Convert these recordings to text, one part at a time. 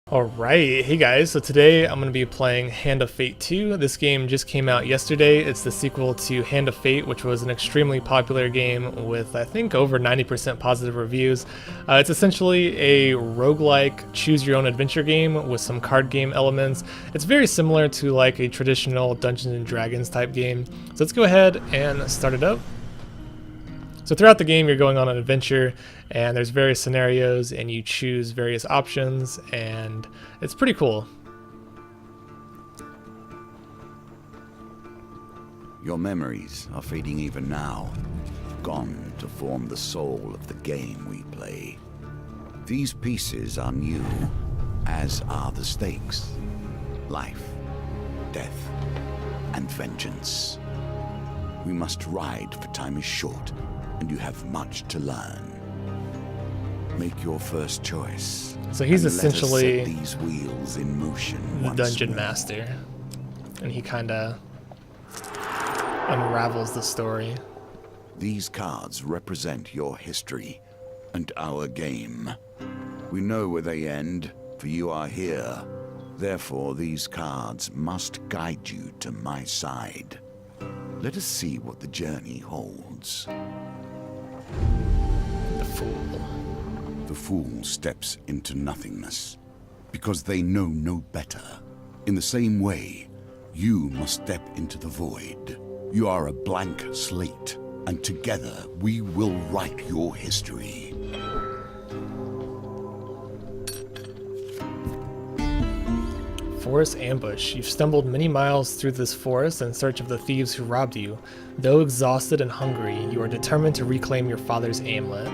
Alright, hey guys, so today I'm going to be playing Hand of Fate 2. This game just came out yesterday. It's the sequel to Hand of Fate, which was an extremely popular game with, I think, over 90% positive reviews. It's essentially a roguelike choose-your-own-adventure game with some card game elements. It's very similar to like a traditional Dungeons & Dragons type game. So let's go ahead and start it up. So throughout the game, you're going on an adventure, and there's various scenarios, and you choose various options, and it's pretty cool. Your memories are fading even now, gone to form the soul of the game we play. These pieces are new, as are the stakes. Life, death, and vengeance. We must ride, for time is short, and you have much to learn. Make your first choice. So he's essentially let us set these wheels in motion the once dungeon more. master, and he kind of unravels the story. These cards represent your history and our game. We know where they end, for you are here. Therefore, these cards must guide you to my side. Let us see what the journey holds. The Fool. The fool steps into nothingness, because they know no better. In the same way, you must step into the void. You are a blank slate, and together we will write your history. Forest ambush. You've stumbled many miles through this forest in search of the thieves who robbed you. Though exhausted and hungry, you are determined to reclaim your father's amulet.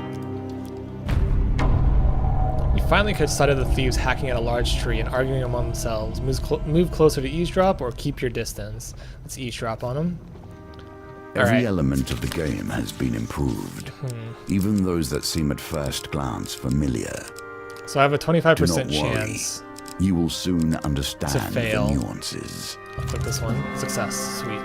You finally catch sight of the thieves hacking at a large tree and arguing among themselves. Move closer to eavesdrop or keep your distance. Let's eavesdrop on them. Every element of the game has been improved, even those that seem at first glance familiar. So I have a 25% Do not worry. chance. You will soon understand fail. the nuances. I'll click this one. Success. Sweet.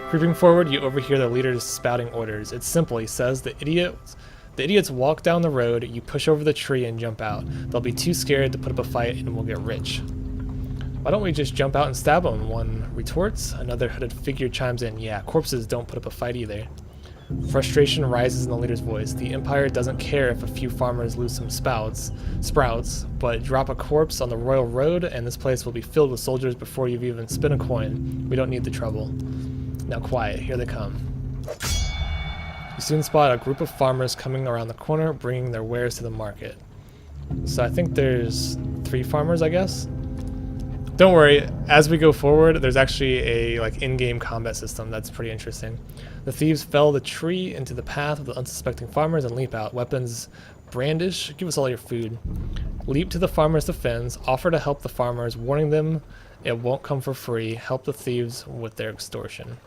Creeping forward, you overhear the leaders spouting orders. It's simple. He says, the idiots walk down the road, you push over the tree and jump out. They'll be too scared to put up a fight and we'll get rich. Why don't we just jump out and stab them? One retorts. Another hooded figure chimes in. Yeah, corpses don't put up a fight either. Frustration rises in the leader's voice. The Empire doesn't care if a few farmers lose some sprouts, but drop a corpse on the royal road and this place will be filled with soldiers before you've even spent a coin. We don't need the trouble. Now quiet, here they come. You soon spot a group of farmers coming around the corner, bringing their wares to the market. So I think there's 3 farmers, I guess? Don't worry, as we go forward, there's actually a in-game combat system that's pretty interesting. The thieves fell the tree into the path of the unsuspecting farmers and leap out. Weapons brandish, give us all your food. Leap to the farmers' defense, offer to help the farmers, warning them it won't come for free. Help the thieves with their extortion.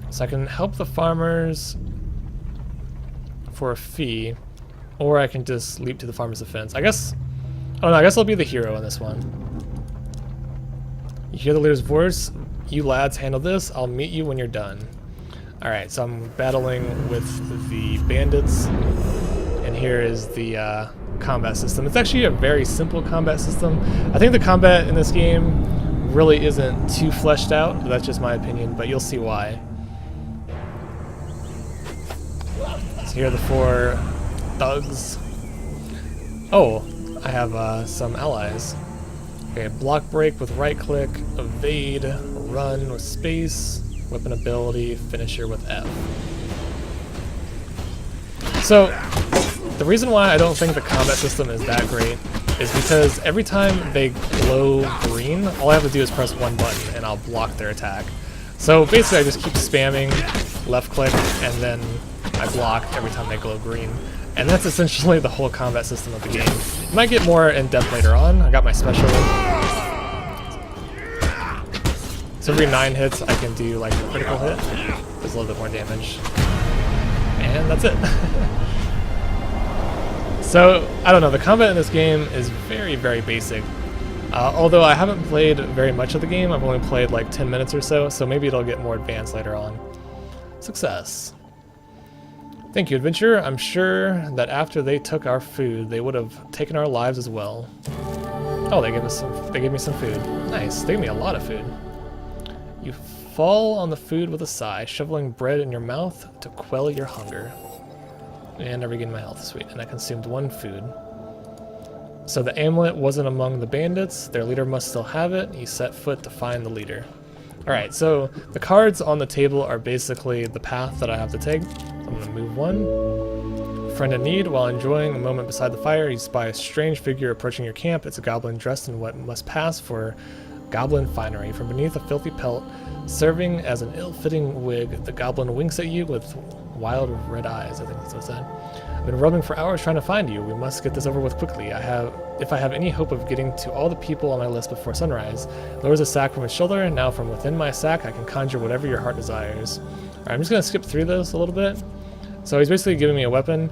So I can help the farmers for a fee, or I can just leap to the farmers' defense. I guess I'll be the hero in this one. You hear the leader's voice. You lads handle this. I'll meet you when you're done. Alright, so I'm battling with the bandits. And here is the combat system. It's actually a very simple combat system. I think the combat in this game really isn't too fleshed out. But that's just my opinion, but you'll see why. So here are the 4 thugs. Oh, I have some allies. Okay, block break with right click, evade, run with space, weapon ability, finisher with F. So, the reason why I don't think the combat system is that great is because every time they glow green, all I have to do is press 1 button and I'll block their attack. So basically I just keep spamming left click and then I block every time they glow green. And that's essentially the whole combat system of the game. You might get more in depth later on. I got my special. So every 9 hits I can do like a critical hit. Does a little bit more damage. And that's it. So, I don't know, the combat in this game is very, very basic. Although I haven't played very much of the game, I've only played like 10 minutes or so, so maybe it'll get more advanced later on. Success. Thank you, adventurer. I'm sure that after they took our food, they would have taken our lives as well. Oh, they gave me some food. Nice. They gave me a lot of food. You fall on the food with a sigh, shoveling bread in your mouth to quell your hunger. And I regained my health. Sweet. And I consumed 1 food. So the amulet wasn't among the bandits. Their leader must still have it. He set foot to find the leader. Alright, so the cards on the table are basically the path that I have to take. I'm going to move 1. Friend in need. While enjoying a moment beside the fire, you spy a strange figure approaching your camp. It's a goblin dressed in what must pass for goblin finery. From beneath a filthy pelt, serving as an ill-fitting wig, the goblin winks at you with wild red eyes. I think that's what it said. I've been rubbing for hours trying to find you. We must get this over with quickly. If I have any hope of getting to all the people on my list before sunrise. Lowers a sack from his shoulder. Now from within my sack, I can conjure whatever your heart desires. Alright, I'm just going to skip through this a little bit. So he's basically giving me a weapon.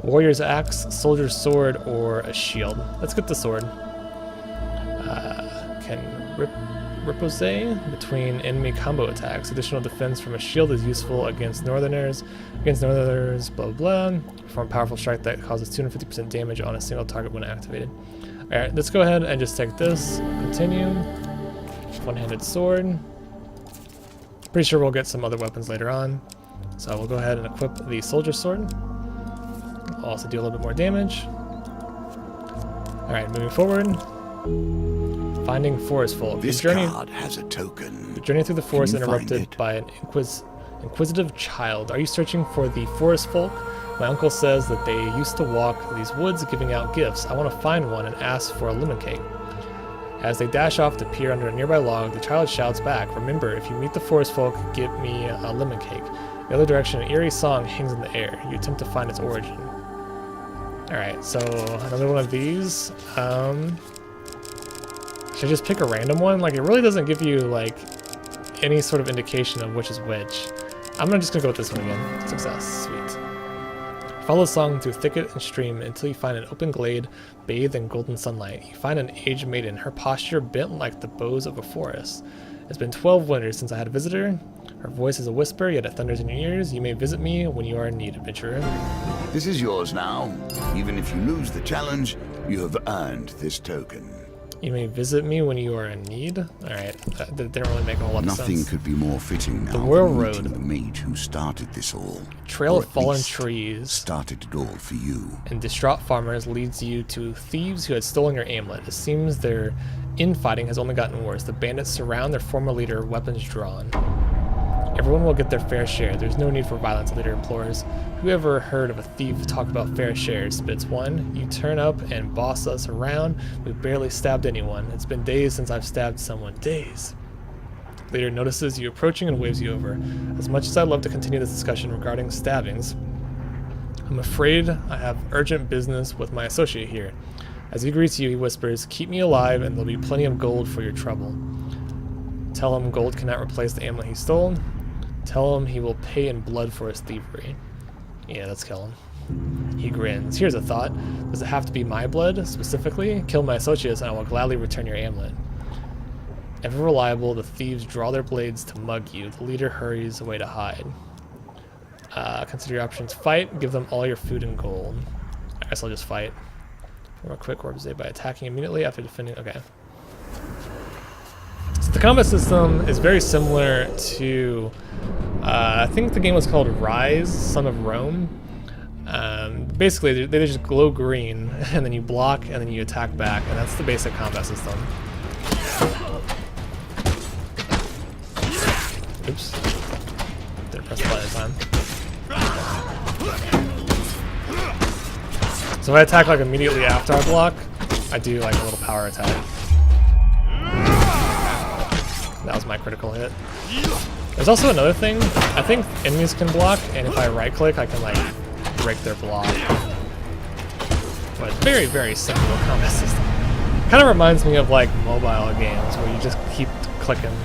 Warrior's axe, soldier's sword, or a shield. Let's get the sword. Can riposte between enemy combo attacks. Additional defense from a shield is useful against northerners. Blah, blah. Perform a powerful strike that causes 250% damage on a single target when activated. Alright, let's go ahead and just take this. Continue. One-handed sword. Pretty sure we'll get some other weapons later on. So we'll go ahead and equip the soldier's sword. I'll also do a little bit more damage. Alright, moving forward. Finding forest folk. This card has a token. The journey through the forest interrupted by an inquisitive child. Are you searching for the forest folk? My uncle says that they used to walk these woods giving out gifts. I want to find one and ask for a lemon cake. As they dash off to peer under a nearby log, the child shouts back, remember, if you meet the forest folk, give me a lemon cake. The other direction, an eerie song hangs in the air. You attempt to find its origin. Alright, so another one of these. Should I just pick a random one? Like, it really doesn't give you, like, any sort of indication of which is which. I'm just gonna go with this one again. Success. Sweet. Follow the song through thicket and stream until you find an open glade bathed in golden sunlight. You find an aged maiden, her posture bent like the boughs of a forest. It's been 12 winters since I had a visitor. Her voice is a whisper, yet it thunders in your ears. You may visit me when you are in need, adventurer. This is yours now. Even if you lose the challenge, you have earned this token. You may visit me when you are in need. Alright, that didn't really make a whole lot of sense. Nothing could be more fitting now the Royal than Road. meeting the mage who started this all. Trail Or of at fallen least trees started it all for you. and distraught farmers leads you to thieves who had stolen your amulet. It seems their infighting has only gotten worse. The bandits surround their former leader, weapons drawn. Everyone will get their fair share. There's no need for violence, the leader implores. Who ever heard of a thief talk about fair shares? Spits one. You turn up and boss us around. We've barely stabbed anyone. It's been days since I've stabbed someone. Days. Leader notices you approaching and waves you over. As much as I'd love to continue this discussion regarding stabbings, I'm afraid I have urgent business with my associate here. As he greets you, he whispers, keep me alive and there'll be plenty of gold for your trouble. Tell him gold cannot replace the amulet he stole. Tell him he will pay in blood for his thievery. Yeah, let's kill him. He grins. Here's a thought. Does it have to be my blood, specifically? Kill my associates and I will gladly return your amulet. Ever reliable, the thieves draw their blades to mug you. The leader hurries away to hide. Consider your options. Fight. Give them all your food and gold. I guess I'll just fight. Real quick, or by attacking immediately after defending. Okay. So the combat system is very similar to, I think the game was called Rise, Son of Rome. Basically, they just glow green, and then you block, and then you attack back, and that's the basic combat system. Oops. Didn't press the button in time. So if I attack like immediately after I block, I do like a little power attack. That was my critical hit. There's also another thing. I think enemies can block, and if I right click, I can like break their block. But very, very simple combat system. Kind of reminds me of like mobile games where you just keep clicking,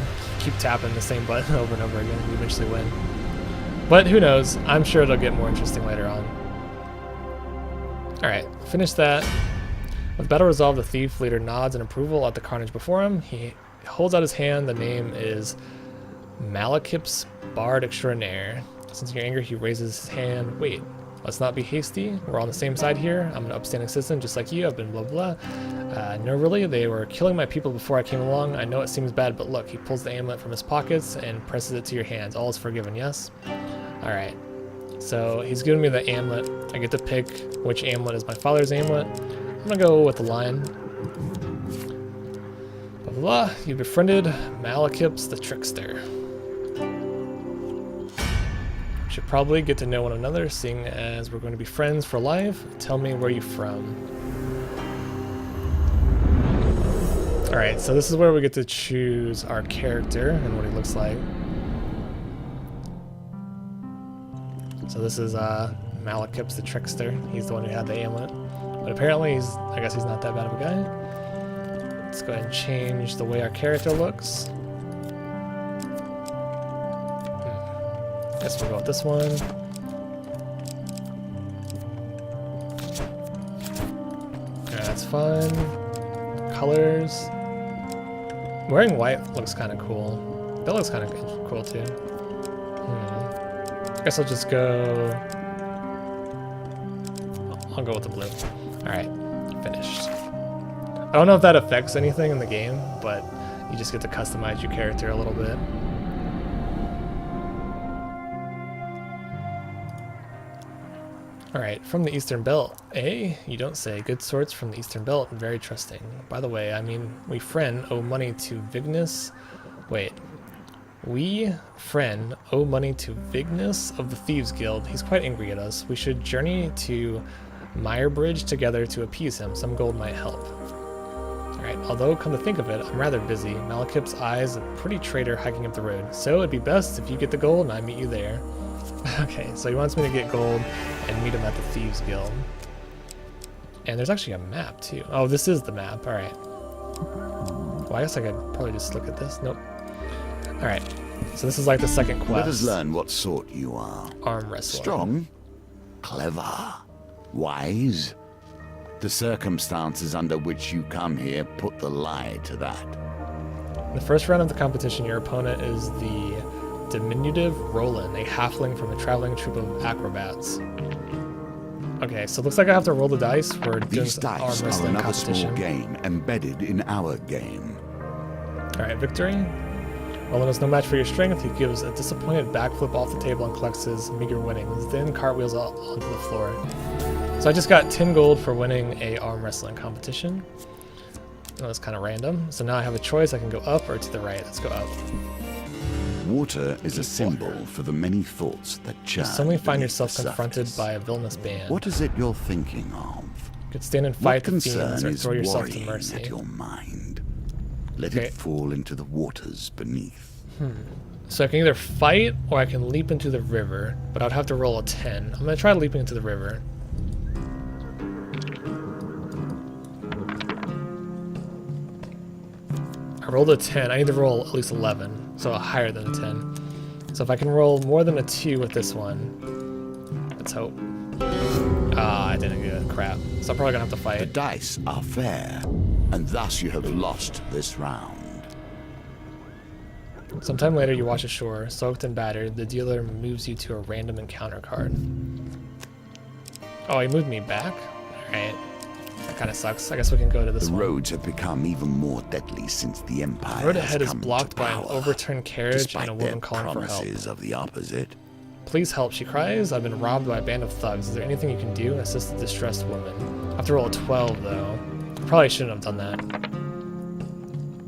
keep tapping the same button over and over again and you eventually win. But who knows? I'm sure it'll get more interesting later on. Alright, finish that. With battle resolved, the thief leader nods in approval at the carnage before him. He holds out his hand. The name is Malekith's Bard Extraordinaire. Sensing your anger, he raises his hand. Wait, let's not be hasty. We're on the same side here. I'm an upstanding citizen just like you. I've been blah blah. No, really, they were killing my people before I came along. I know it seems bad, but look, he pulls the amulet from his pockets and presses it to your hands. All is forgiven, yes? Alright. So he's giving me the amulet. I get to pick which amulet is my father's amulet. I'm gonna go with the line. Blah blah blah. You befriended Malachips the Trickster. Should probably get to know one another, seeing as we're going to be friends for life. Tell me where you're from. Alright, so this is where we get to choose our character and what he looks like. So this is Malachips the Trickster. He's the one who had the amulet. But apparently I guess he's not that bad of a guy. Let's go ahead and change the way our character looks. Guess we'll go with this one. Yeah, that's fun. Colors. Wearing white looks kind of cool. That looks kind of cool too. Guess I'll just go. I'll go with the blue. Alright, finished. I don't know if that affects anything in the game, but you just get to customize your character a little bit. Alright, from the Eastern Belt. Eh? You don't say. Good sorts from the Eastern Belt and very trusting. By the way, I mean, we friend owe money to Vignus. Wait. We, friend, owe money to Vignus of the Thieves Guild. He's quite angry at us. We should journey to Meyrbridge together to appease him. Some gold might help. Alright, although, come to think of it, I'm rather busy. Malachip's eye's a pretty traitor hiking up the road. So it'd be best if you get the gold and I meet you there. Okay, so he wants me to get gold and meet him at the Thieves Guild. And there's actually a map too. Oh, this is the map. Alright. Well, I guess I could probably just look at this. Nope. Alright, so this is like the second quest. Let us learn what sort you are. Arm wrestler. Strong, clever, wise. The circumstances under which you come here put the lie to that. In the first round of the competition, your opponent is the diminutive Roland, a halfling from a traveling troupe of acrobats. Okay, so it looks like I have to roll the dice for doing These some arm dice are wrestling another competition. small game embedded in our game. Alright, victory. Roland is no match for your strength. He gives a disappointed backflip off the table and collects his meager winnings, then cartwheels onto the floor. So I just got 10 gold for winning a arm wrestling competition. That was kind of random. So now I have a choice. I can go up or to the right. Let's go up. Water is a symbol for the many thoughts that churn. You suddenly find beneath yourself the confronted surface. by a villainous band. What is it you're thinking of? You could stand and What fight the concern fiends or is throw yourself to worrying mercy. at your mind? Let Okay. it fall into the waters beneath. So I can either fight or I can leap into the river, but I'd have to roll a 10. I'm gonna try leaping into the river. I rolled a 10. I need to roll at least 11, so higher than a 10. So if I can roll more than a 2 with this one, let's hope. Ah, I didn't get it. Crap. So I'm probably gonna have to The fight. dice are fair, and thus you have lost this round. Sometime later, you wash ashore, soaked and battered. The dealer moves you to a random encounter card. Oh, he moved me back? Alright. That kind of sucks. I guess we can go to this The one. roads have become even more deadly since the Empire The road has ahead is come to blocked by an power, overturned carriage despite and a their woman calling for help. promises of the opposite. Please help, she cries. I've been robbed by a band of thugs. Is there anything you can do? Assist the distressed woman. I have to roll a 12, though. Probably shouldn't have done that.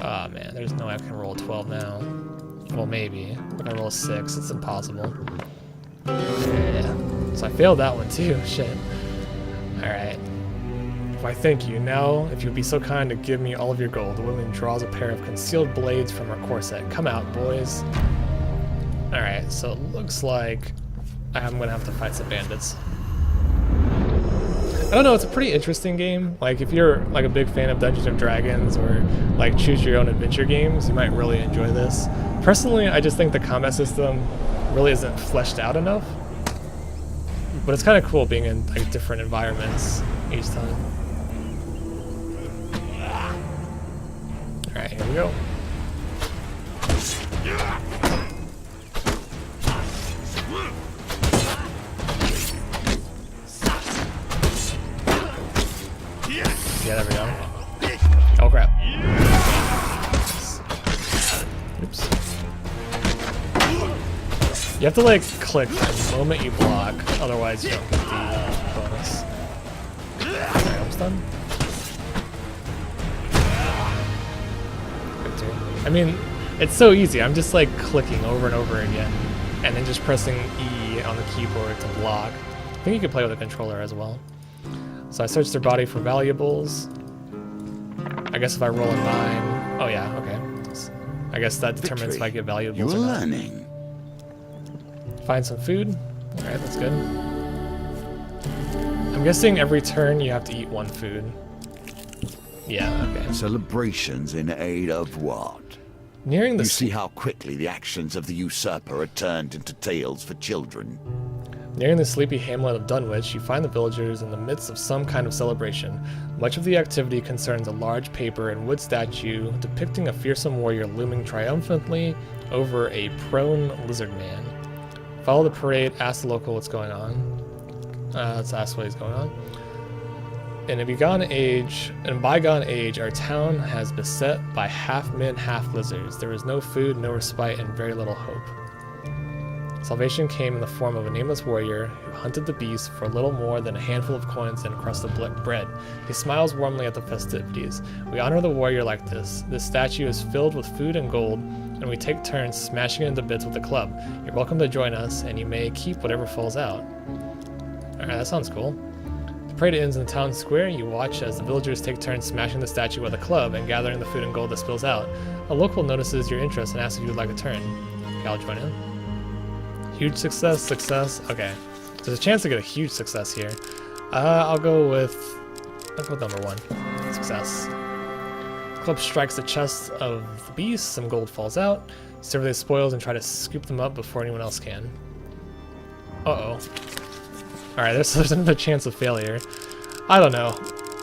Ah, man. There's no way I can roll a 12 now. Well, maybe. If I roll a 6, it's impossible. Yeah. So I failed that one, too. Shit. Alright. Why, thank you. Now, if you would be so kind to give me all of your gold. The woman draws a pair of concealed blades from her corset. Come out, boys. Alright, so it looks like I'm gonna have to fight some bandits. I don't know, it's a pretty interesting game. Like, if you're like a big fan of Dungeons and Dragons or like choose your own adventure games, you might really enjoy this. Personally, I just think the combat system really isn't fleshed out enough. But it's kind of cool being in like different environments each time. Alright, here we go. Yeah, there we go. Oh crap. Oops. You have to like click the moment you block, otherwise you don't get the bonus. Alright, almost done. Good too. I mean, it's so easy. I'm just like clicking over and over again, and then just pressing E on the keyboard to block. I think you can play with a controller as well. So I searched their body for valuables. I guess if I roll a 9, oh yeah, okay. So I guess that determines if I get valuables or not. Learning. Find some food. Alright, that's good. I'm guessing every turn you have to eat one food. Yeah, okay. Celebrations in aid of what? Nearing the You see how quickly the actions of the usurper are turned into tales for children. Nearing the sleepy hamlet of Dunwich, you find the villagers in the midst of some kind of celebration. Much of the activity concerns a large paper and wood statue depicting a fearsome warrior looming triumphantly over a prone lizard man. Follow the parade, ask the local what's going on. Let's ask what is going on. In a bygone age, our town has beset by half men, half lizards. There is no food, no respite, and very little hope. Salvation came in the form of a nameless warrior who hunted the beast for little more than a handful of coins and a crust of bread. He smiles warmly at the festivities. We honor the warrior like this. This statue is filled with food and gold, and we take turns smashing it into bits with a club. You're welcome to join us, and you may keep whatever falls out. Alright, that sounds cool. The parade ends in the town square. You watch as the villagers take turns smashing the statue with a club and gathering the food and gold that spills out. A local notices your interest and asks if you would like a turn. Okay, I'll join in. Huge success, success. Okay, so there's a chance to get a huge success here. I'll go with number 1. Success. The club strikes the chest of the beast. Some gold falls out. Survey the spoils and try to scoop them up before anyone else can. Uh-oh. Alright, there's another chance of failure. I don't know.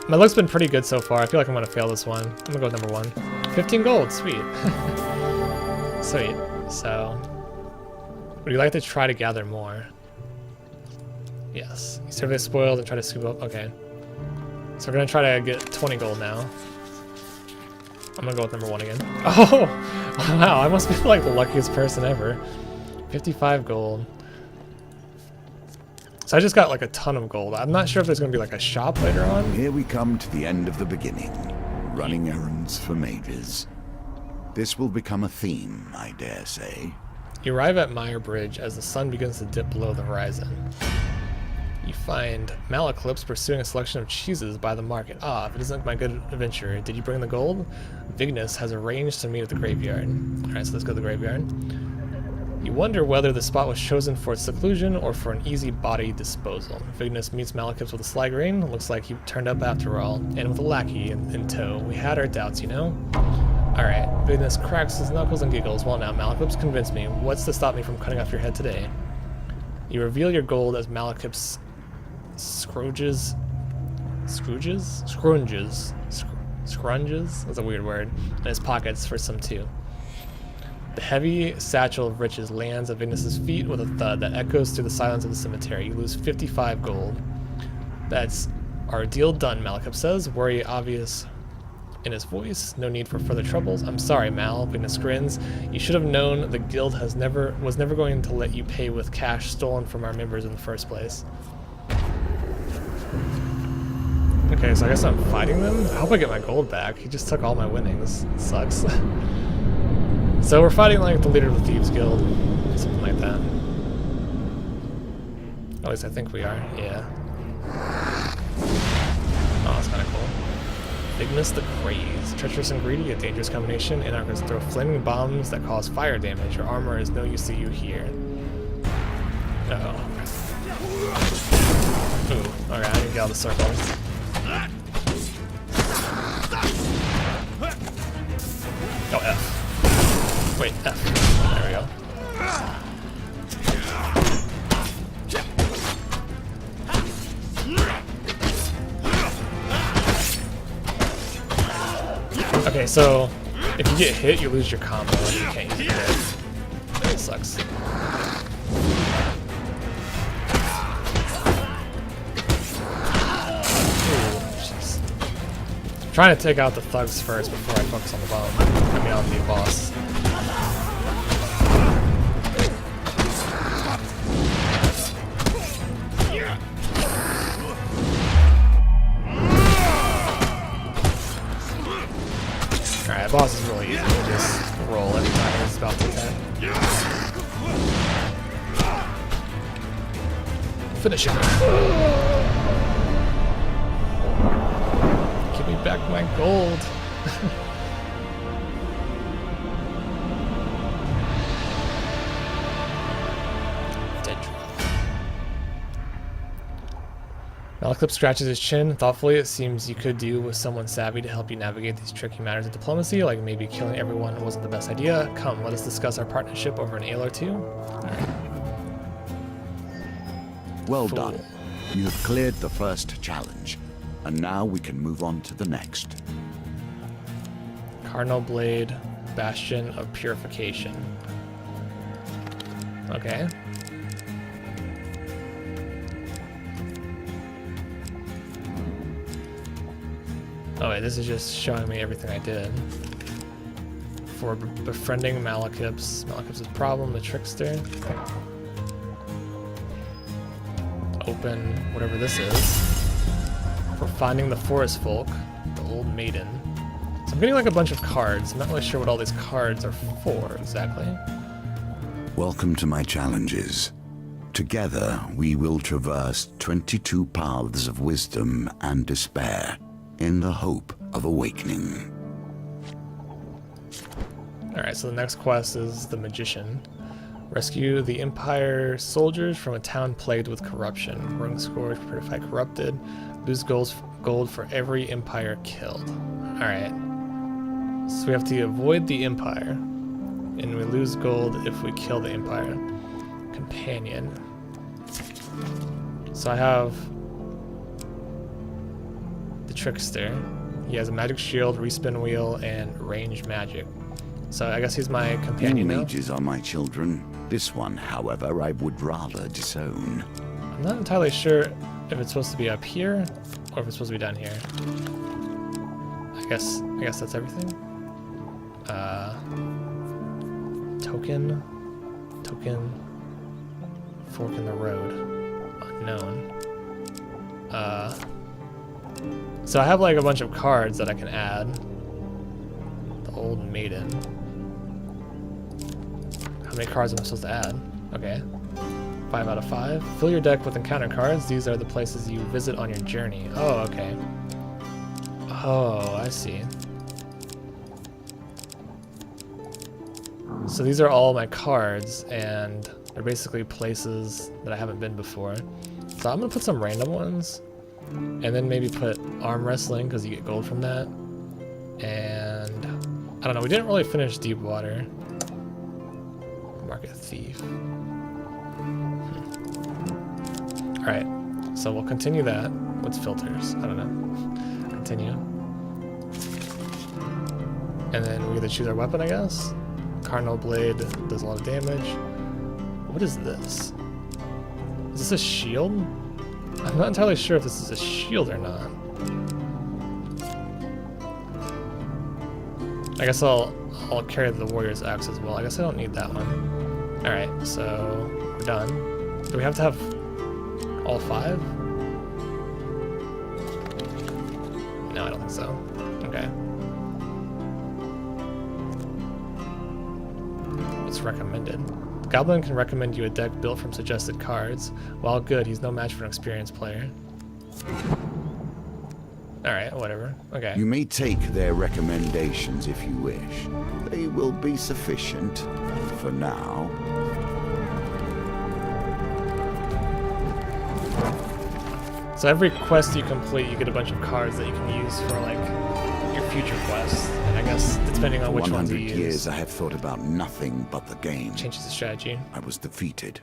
My luck's been pretty good so far. I feel like I'm gonna fail this one. I'm gonna go with number 1. 15 gold, sweet. Sweet. So, would you like to try to gather more? Yes. You survey the spoils and try to scoop up. Okay. So we're gonna try to get 20 gold now. I'm gonna go with number 1 again. Oh! Wow, I must be like the luckiest person ever. 55 gold. So I just got like a ton of gold. I'm not sure if there's gonna be like a shop later on. Here we come to the end of the beginning. Running errands for mages. This will become a theme, I dare say. You arrive at Mire Bridge as the sun begins to dip below the horizon. You find Malaclips pursuing a selection of cheeses by the market. Ah, if it isn't my good adventure, did you bring the gold? Vignus has arranged to meet at the graveyard. Alright, so let's go to the graveyard. You wonder whether the spot was chosen for its seclusion or for an easy body disposal. Vignus meets Malaclips with a sly grin. Looks like he turned up after all, and with a lackey in tow. We had our doubts, you know? Alright, Vignus cracks his knuckles and giggles. Well now, Malaclips convinced me. What's to stop me from cutting off your head today? You reveal your gold as Malaclips scrunges? That's a weird word. In his pockets for some too. The heavy satchel of riches lands at Vignus's feet with a thud that echoes through the silence of the cemetery. You lose 55 gold. That's our deal done, Malaclips says, worry obvious in his voice. No need for further troubles. I'm sorry, Mal. Vignus grins. You should have known the guild was never going to let you pay with cash stolen from our members in the first place. Okay, so I guess I'm fighting them? I hope I get my gold back. He just took all my winnings. It sucks. So we're fighting like the leader of the Thieves Guild. Something like that. At least I think we are, yeah. Oh, that's kinda cool. Vignus the Craze. Treacherous and greedy, a dangerous combination. Anarchists throw flaming bombs that cause fire damage. Your armor is no use to you here. Uh-oh. Ooh, okay, I need to get out of the circle. Oh, F. Wait, F. There we go. Okay, so if you get hit, you lose your combo and you can't use it. That sucks. Ooh, jeez. trying to take out the thugs first before I focus on the bomb. I mean, on the boss. Alright, boss is really easy to just roll every time he's about to attack. Finish him. Give me back my gold. Dead drop. Malaclip scratches his chin. Thoughtfully, it seems you could do with someone savvy to help you navigate these tricky matters of diplomacy, like maybe killing everyone wasn't the best idea. Come, let us discuss our partnership over an ale or two. Alright. Well done. You have cleared the first challenge, and now we can move on to the next. Cardinal Blade, Bastion of Purification. Okay. Oh wait, this is just showing me everything I did. For befriending Malachips. Malachips' problem, the trickster. Open whatever this is. For finding the forest folk, the old maiden. So I'm getting like a bunch of cards. I'm not really sure what all these cards are for exactly. Welcome to my challenges. Together, we will traverse 22 paths of wisdom and despair in the hope of awakening. Alright, so the next quest is the Magician. Rescue the Empire soldiers from a town plagued with corruption. Ring Scourge, prepare to fight corrupted. Lose gold for every Empire killed. Alright. So we have to avoid the Empire. And we lose gold if we kill the Empire. Companion. So I have the Trickster. He has a magic shield, respin wheel, and ranged magic. So I guess he's my companion now. Mages are my children. This one, however, I would rather disown. I'm not entirely sure if it's supposed to be up here or if it's supposed to be down here. I guess that's everything. Token, fork in the road, unknown. So I have like a bunch of cards that I can add. The old maiden. How many cards am I supposed to add? Okay. 5 out of 5. Fill your deck with encounter cards. These are the places you visit on your journey. Oh, okay. Oh, I see. So these are all my cards, and they're basically places that I haven't been before. So I'm gonna put some random ones, and then maybe put arm wrestling because you get gold from that. And I don't know. We didn't really finish Deep Water. Market Thief. Alright, so we'll continue that. What's filters? I don't know. Continue. And then we either choose our weapon, I guess. Cardinal Blade does a lot of damage. What is this? Is this a shield? I'm not entirely sure if this is a shield or not. I guess I'll carry the Warrior's Axe as well. I guess I don't need that one. Alright, so we're done. Do we have to have all 5? No, I don't think so. Okay. What's recommended? The Goblin can recommend you a deck built from suggested cards. While good, he's no match for an experienced player. Alright, whatever. Okay. You may take their recommendations if you wish. They will be sufficient for now. So every quest you complete, you get a bunch of cards that you can use for like your future quests. And I guess depending on which ones you use, 100 years I have thought about nothing but the game. changes the strategy. I was defeated.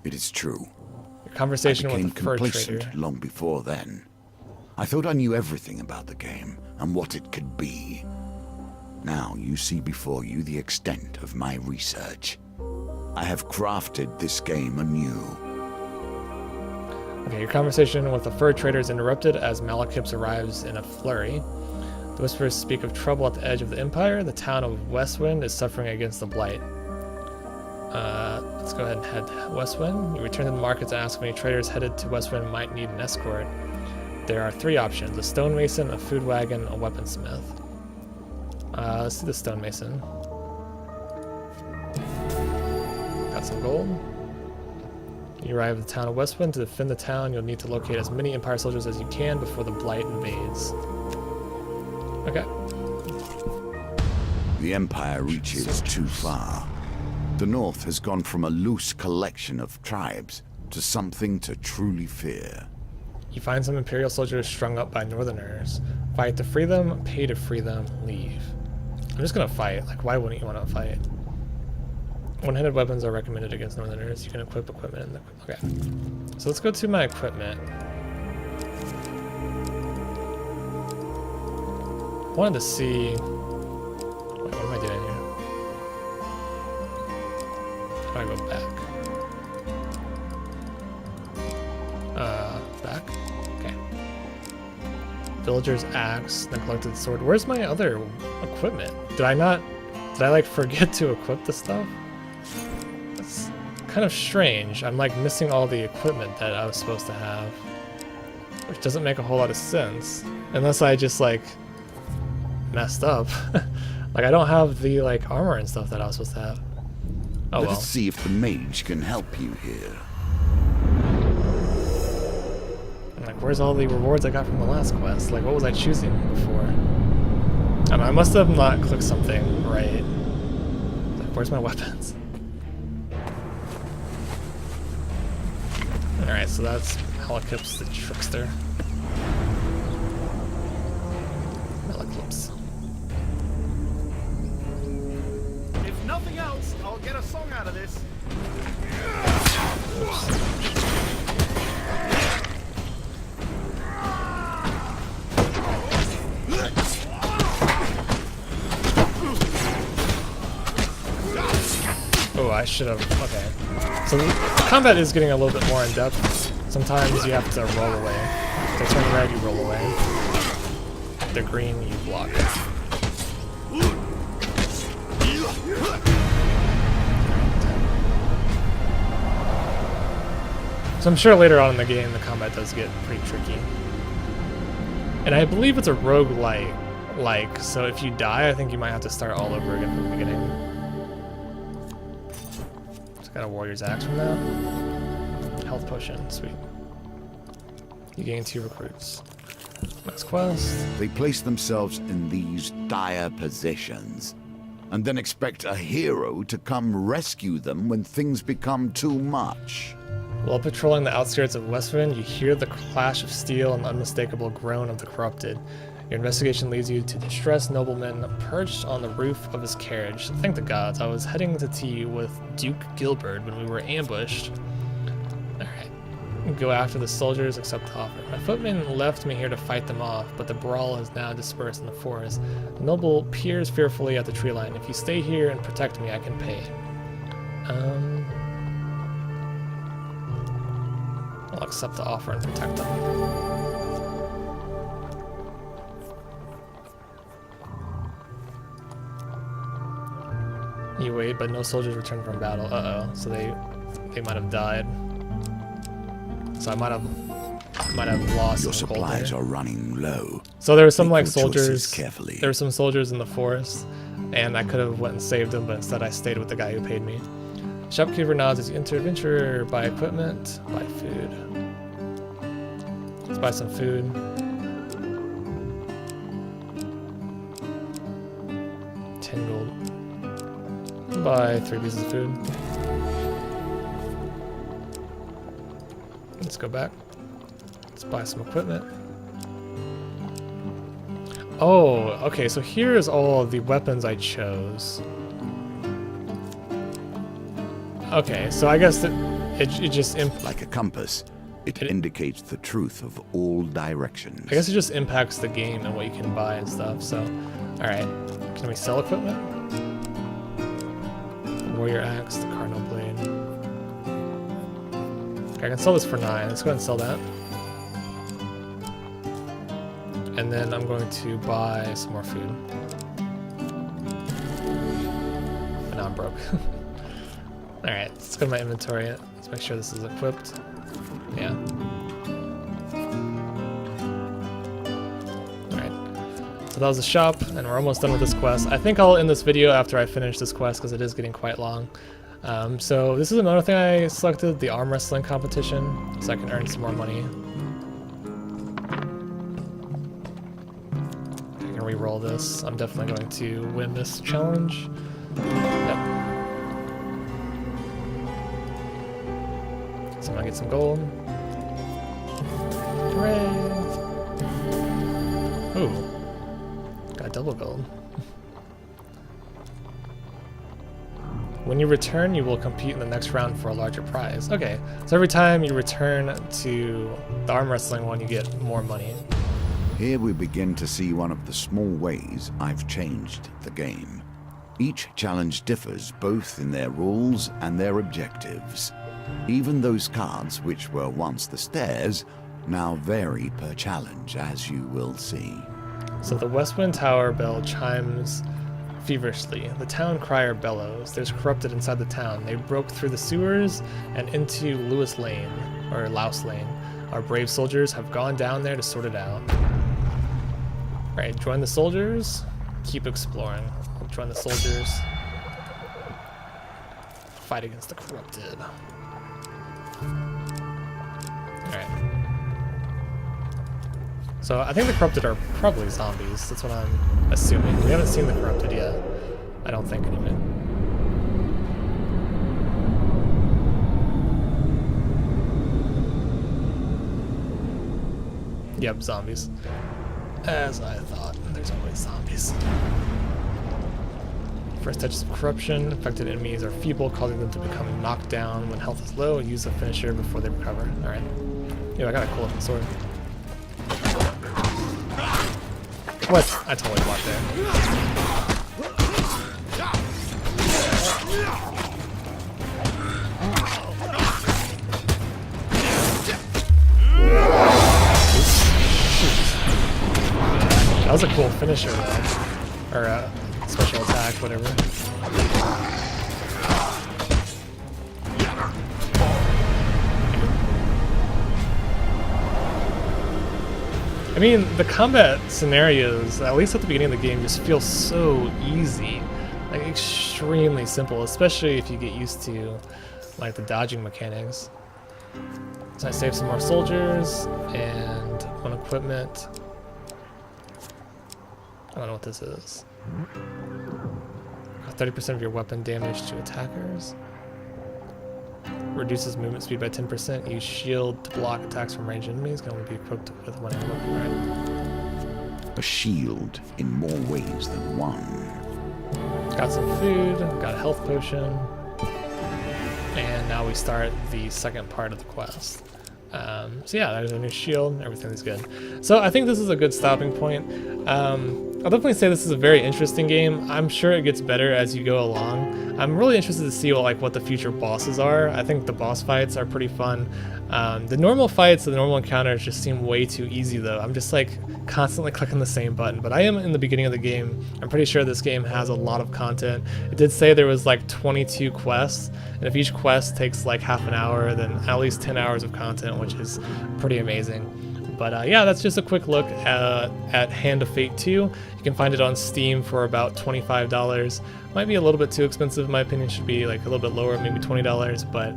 It is true. Your conversation I became with the fur complacent trader. long before then. I thought I knew everything about the game and what it could be. Now you see before you the extent of my research. I have crafted this game anew. Okay, your conversation with the fur trader is interrupted as Malachips arrives in a flurry. The whispers speak of trouble at the edge of the Empire. The town of Westwind is suffering against the blight. Let's go ahead and head to Westwind. You return to the markets and ask if any traders headed to Westwind might need an escort. There are 3 options: a stonemason, a food wagon, a weaponsmith. Let's do the stonemason. Got some gold. You arrive at the town of Westwind. To defend the town, you'll need to locate as many Empire soldiers as you can before the blight invades. Okay. The Empire reaches too far. The North has gone from a loose collection of tribes to something to truly fear. You find some Imperial soldiers strung up by Northerners. Fight to free them, pay to free them, leave. I'm just gonna fight. Like, why wouldn't you want to fight? One-handed weapons are recommended against Northerners. You can equip equipment in the... Okay. So let's go to my equipment. I wanted to see... Wait, what am I doing here? How do I go back? Back? Okay. Villager's axe, neglected sword. Where's my other equipment? Did I like forget to equip the stuff? That's kind of strange. I'm like missing all the equipment that I was supposed to have. Which doesn't make a whole lot of sense. Unless I just like messed up. Like I don't have the like armor and stuff that I was supposed to have. Oh well. Let's see if the mage can help you here. Like, where's all the rewards I got from the last quest? Like, what was I choosing before? I must have not clicked something right. Like, where's my weapons? Alright, so that's Malekith's the trickster. Malekith's. If nothing else, I'll get a song out of this. Oh, I should have. Okay. So the combat is getting a little bit more in depth. Sometimes you have to roll away. If they turn red, you roll away. If they're green, you block it. So I'm sure later on in the game the combat does get pretty tricky. And I believe it's a roguelite, so if you die, I think you might have to start all over again from the beginning. Got a warrior's axe from that. Health potion, sweet. You gain 2 recruits. Next quest. They place themselves in these dire positions, and then expect a hero to come rescue them when things become too much. While patrolling the outskirts of Westwind, you hear the clash of steel and the unmistakable groan of the corrupted. Your investigation leads you to distressed nobleman perched on the roof of his carriage. Thank the gods, I was heading to tea with Duke Gilbert when we were ambushed. Alright. Go after the soldiers, accept the offer. My footman left me here to fight them off, but the brawl has now dispersed in the forest. The noble peers fearfully at the tree line. If you stay here and protect me, I can pay. I'll accept the offer and protect them. You wait, but no soldiers return from battle. Uh-oh. So they might have died. So I might have lost. Your supplies are running low. So there were some Make like your soldiers. choices carefully. There were some soldiers in the forest, and I could have went and saved them, but instead I stayed with the guy who paid me. Shopkeeper nods as you enter. Adventurer, buy equipment, buy food. Let's buy some food. $10 gold. Buy 3 pieces of food. Let's go back. Let's buy some equipment. Oh, okay, so here's all of the weapons I chose. Okay, so I guess it just... Like a compass, it indicates the truth of all directions. I guess it just impacts the game and what you can buy and stuff, so... Alright, can we sell equipment? Warrior axe, the cardinal blade. Okay, I can sell this for 9. Let's go ahead and sell that. And then I'm going to buy some more food. But now I'm broke. Alright, let's go to my inventory. Let's make sure this is equipped. Yeah. Alright. So that was the shop, and we're almost done with this quest. I think I'll end this video after I finish this quest because it is getting quite long. So this is another thing I selected, the arm wrestling competition, so I can earn some more money. I can re-roll this. I'm definitely going to win this challenge. Yep. So I'm gonna get some gold. Hooray! Ooh, got double gold. When you return, you will compete in the next round for a larger prize. Okay, so every time you return to the arm wrestling one, you get more money. Here we begin to see one of the small ways I've changed the game. Each challenge differs both in their rules and their objectives. Even those cards which were once the stairs now vary per challenge, as you will see. So the Westwind Tower bell chimes feverishly. The town crier bellows. There's corrupted inside the town. They broke through the sewers and into Lewis Lane, or Louse Lane. Our brave soldiers have gone down there to sort it out. Right, join the soldiers. Keep exploring. Join the soldiers. Fight against the corrupted. Alright. So I think the corrupted are probably zombies. That's what I'm assuming. We haven't seen the corrupted yet. I don't think anyway. Yep, zombies. As I thought. There's always zombies. First touches of corruption. Affected enemies are feeble, causing them to become knocked down. When health is low, use a finisher before they recover. Alright. Yo, I got a cool looking sword. What? I totally blocked there. That was a cool finisher though. Or special attack, whatever. I mean, the combat scenarios, at least at the beginning of the game, just feel so easy. Like, extremely simple, especially if you get used to, like, the dodging mechanics. So I saved some more soldiers, and one equipment. I don't know what this is. 30% of your weapon damage to attackers. Reduces movement speed by 10%. Use shield to block attacks from ranged enemies. Can only be equipped with one armor. Right. A shield in more ways than one. Got some food. Got a health potion. And now we start the second part of the quest. So yeah, there's a new shield. Everything's good. So I think this is a good stopping point. I'll definitely say this is a very interesting game. I'm sure it gets better as you go along. I'm really interested to see what the future bosses are. I think the boss fights are pretty fun. The normal fights, the normal encounters just seem way too easy though. I'm just like constantly clicking the same button, but I am in the beginning of the game. I'm pretty sure this game has a lot of content. It did say there was like 22 quests, and if each quest takes like half an hour, then at least 10 hours of content, which is pretty amazing. But yeah, that's just a quick look at Hand of Fate 2. You can find it on Steam for about $25. Might be a little bit too expensive in my opinion. Should be like a little bit lower, maybe $20. But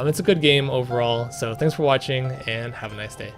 it's a good game overall. So thanks for watching and have a nice day.